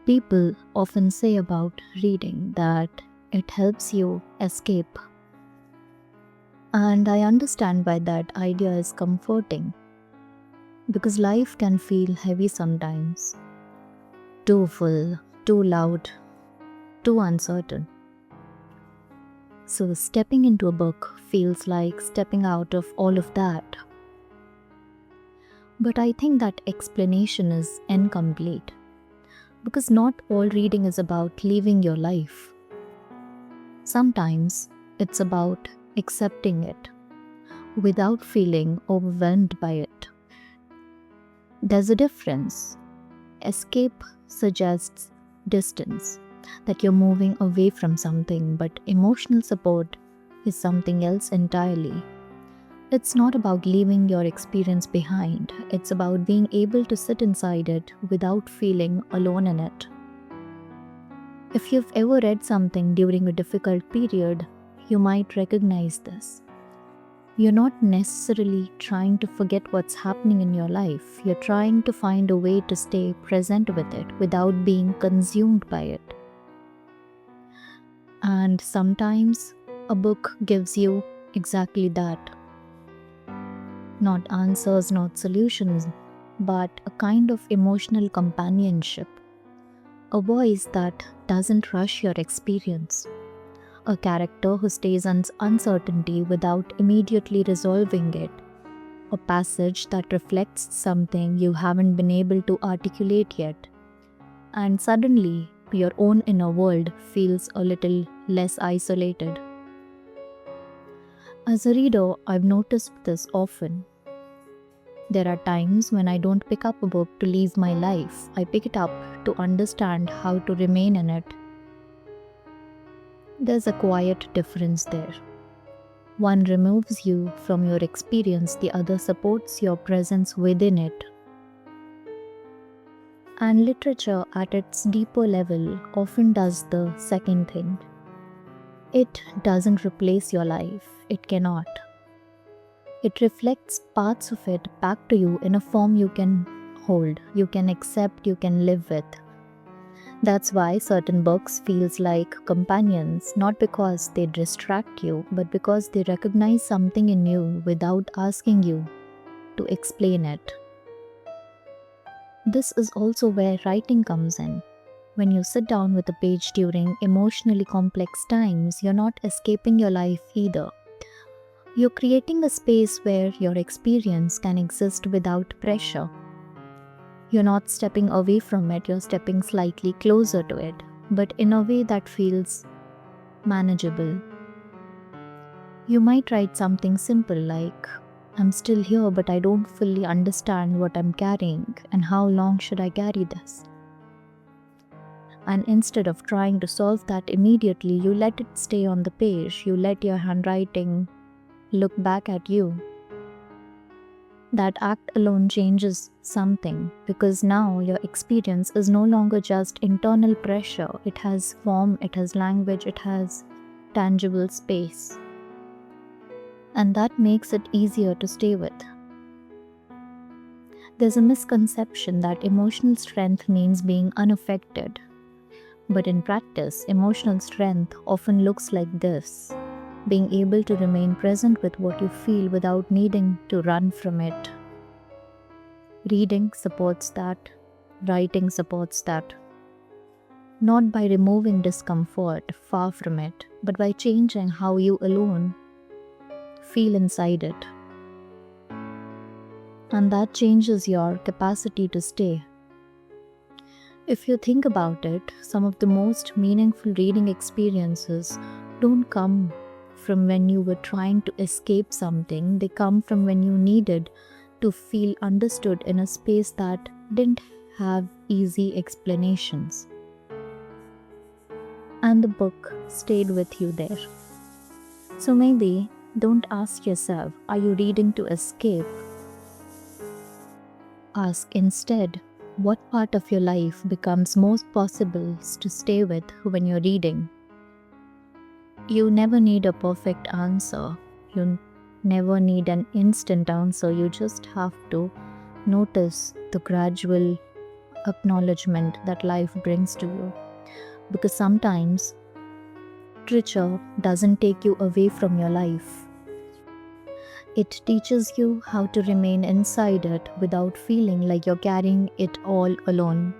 People often say about reading that it helps you escape, and I understand why that idea is comforting because life can feel heavy sometimes, too full, too loud, too uncertain. So, stepping into a book feels like stepping out of all of that. But I think that explanation is incomplete because not all reading is about leaving your life. Sometimes it's about accepting it without feeling overwhelmed by it. There's a difference. Escape suggests distance, that you're moving away from something, but emotional support is something else entirely. It's not about leaving your experience behind, it's about being able to sit inside it without feeling alone in it. If you've ever read something during a difficult period, you might recognize this. You're not necessarily trying to forget what's happening in your life. You're trying to find a way to stay present with it without being consumed by it. And sometimes a book gives you exactly that. Not answers, not solutions, but a kind of emotional companionship. A voice that doesn't rush your experience. A character who stays in uncertainty without immediately resolving it. A passage that reflects something you haven't been able to articulate yet. And suddenly, your own inner world feels a little less isolated. As a reader, I've noticed this often. There are times when I don't pick up a book to leave my life. I pick it up to understand how to remain in it. There's a quiet difference there. One removes you from your experience, the other supports your presence within it. And literature at its deeper level often does the second thing. It doesn't replace your life, it cannot. It reflects parts of it back to you in a form you can hold, you can accept, you can live with. That's why certain books feels like companions, not because they distract you, but because they recognize something in you without asking you to explain it. This is also where writing comes in. When you sit down with a page during emotionally complex times, you're not escaping your life either. You're creating a space where your experience can exist without pressure. You're not stepping away from it, you're stepping slightly closer to it, but in a way that feels manageable. You might write something simple like, I'm still here, but I don't fully understand what I'm carrying, and how long should I carry this? And instead of trying to solve that immediately, you let it stay on the page, you let your handwriting look back at you. That act alone changes something, because now your experience is no longer just internal pressure. It has form, it has language, it has tangible space. And that makes it easier to stay with. There's a misconception that emotional strength means being unaffected. But in practice, emotional strength often looks like this: being able to remain present with what you feel without needing to run from it. Reading supports that, writing supports that. Not by removing discomfort, far from it, but by changing how you alone feel inside it. And that changes your capacity to stay. If you think about it, some of the most meaningful reading experiences don't come from when you were trying to escape something, they come from when you needed to feel understood in a space that didn't have easy explanations. And the book stayed with you there. So maybe don't ask yourself, are you reading to escape? Ask instead, what part of your life becomes most possible to stay with when you're reading? You never need a perfect answer. You never need an instant answer. You just have to notice the gradual acknowledgement that life brings to you. Because sometimes literature doesn't take you away from your life. It teaches you how to remain inside it without feeling like you're carrying it all alone.